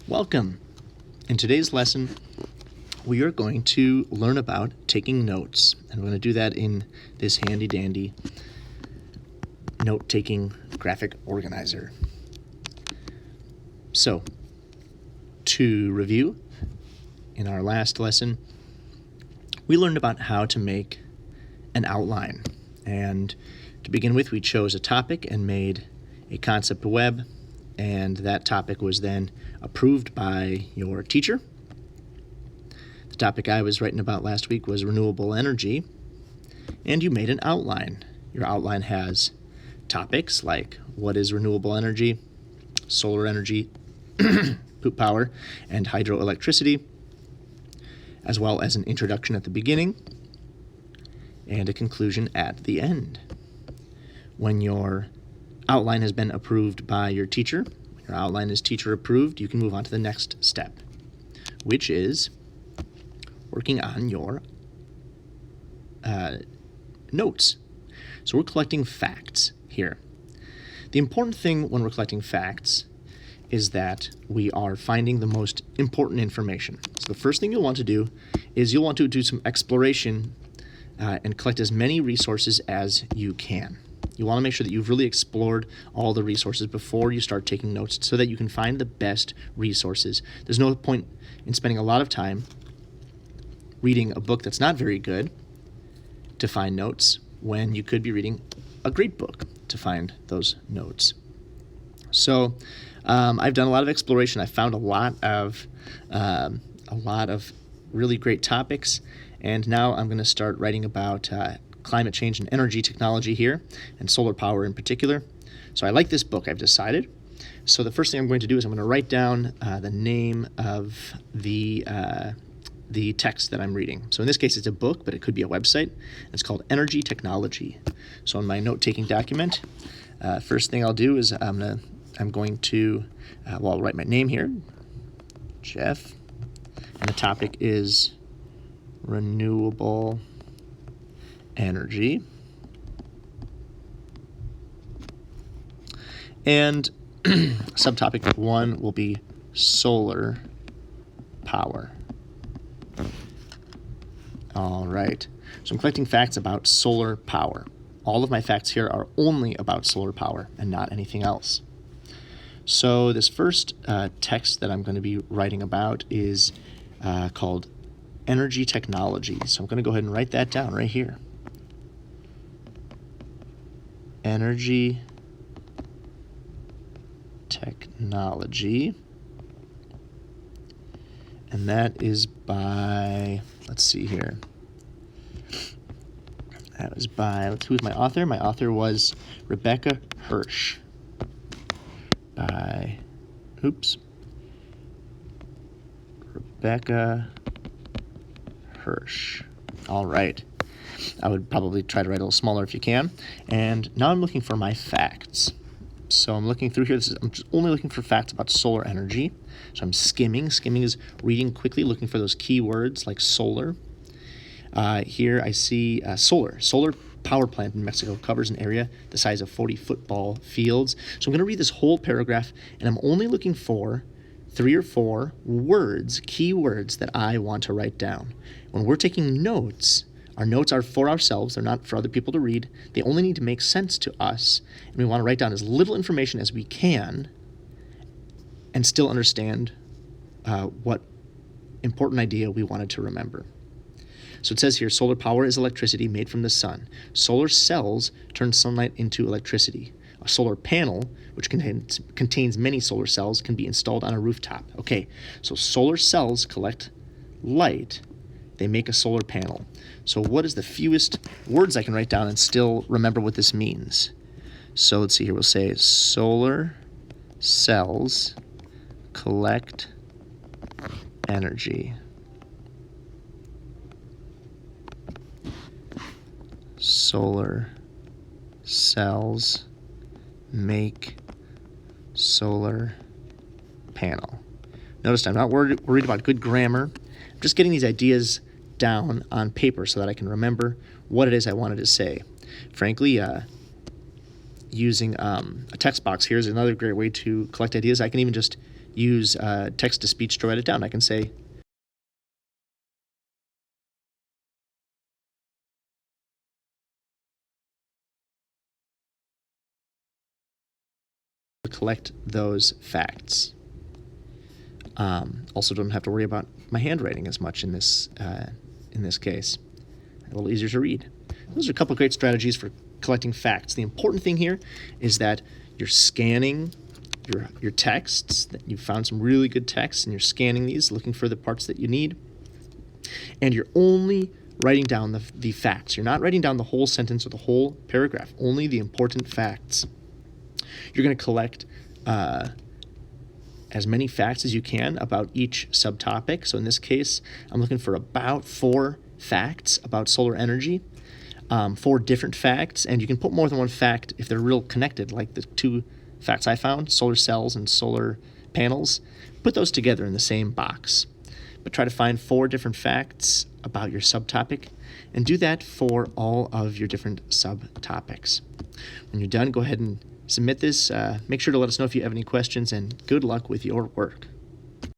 Welcome. In today's lesson, we are going to learn about taking notes, and we're going to do that in this handy-dandy note-taking graphic organizer. So, to review, in our last lesson, we learned about how to make an outline. And to begin with, we chose a topic and made a concept web, and that topic was then approved by your teacher. The topic I was writing about last week was renewable energy, and you made an outline. Your outline has topics like what is renewable energy, solar energy, poop power, and hydroelectricity, as well as an introduction at the beginning and a conclusion at the end. When your outline has been approved by your teacher, your outline is teacher approved, you can move on to the next step, which is working on your notes. So we're collecting facts here. The important thing when we're collecting facts is that we are finding the most important information. So the first thing you'll want to do is you'll want to do some exploration and collect as many resources as you can. You want to make sure that you've really explored all the resources before you start taking notes so that you can find the best resources. There's no point in spending a lot of time reading a book that's not very good to find notes when you could be reading a great book to find those notes. So I've done a lot of exploration. I found a lot of really great topics, and now I'm going to start writing about climate change and energy technology here, and solar power in particular. So I like this book, I've decided. So the first thing I'm going to do is I'm going to write down the name of the text that I'm reading. So in this case, it's a book, but it could be a website. It's called Energy Technology. So in my note-taking document, first thing I'll do is I'll write my name here, Jeff, and the topic is renewable energy. And subtopic 1 will be solar power. All right. So I'm collecting facts about solar power. All of my facts here are only about solar power and not anything else. So this first text that I'm going to be writing about is called Energy Technology. So I'm going to go ahead and write that down right here. Energy Technology. And that is by, let's see here. That was by, who's my author? My author was Rebecca Hirsch. Rebecca Hirsch. All right. I would probably try to write a little smaller if you can. And now I'm looking for my facts. So I'm looking through here. I'm just only looking for facts about solar energy. So I'm skimming. Skimming is reading quickly, looking for those key words like solar. Here I see solar. Solar power plant in Mexico covers an area the size of 40 football fields. So I'm going to read this whole paragraph, and I'm only looking for 3 or 4 words, key words that I want to write down. When we're taking notes, our notes are for ourselves. They're not for other people to read. They only need to make sense to us, and we want to write down as little information as we can and still understand what important idea we wanted to remember. So it says here, solar power is electricity made from the sun. Solar cells turn sunlight into electricity. A solar panel, which contains many solar cells, can be installed on a rooftop. Okay, so solar cells collect light. They make a solar panel. So what is the fewest words I can write down and still remember what this means? So let's see here. We'll say solar cells collect energy. Solar cells make solar panel. Notice I'm not worried about good grammar. I'm just getting these ideas down on paper so that I can remember what it is I wanted to say. Frankly, using a text box here is another great way to collect ideas. I can even just use text-to-speech to write it down. I can say, collect those facts. Also don't have to worry about my handwriting as much in this case. A little easier to read. Those are a couple of great strategies for collecting facts. The important thing here is that you're scanning your texts, that you found some really good texts and you're scanning these, looking for the parts that you need, and you're only writing down the facts. You're not writing down the whole sentence or the whole paragraph, only the important facts. You're going to collect as many facts as you can about each subtopic. So in this case, I'm looking for about 4 facts about solar energy, 4 different facts, and you can put more than one fact if they're real connected, like the 2 facts I found, solar cells and solar panels. Put those together in the same box. But try to find 4 different facts about your subtopic, and do that for all of your different subtopics. When you're done, go ahead and submit this. Make sure to let us know if you have any questions, and good luck with your work.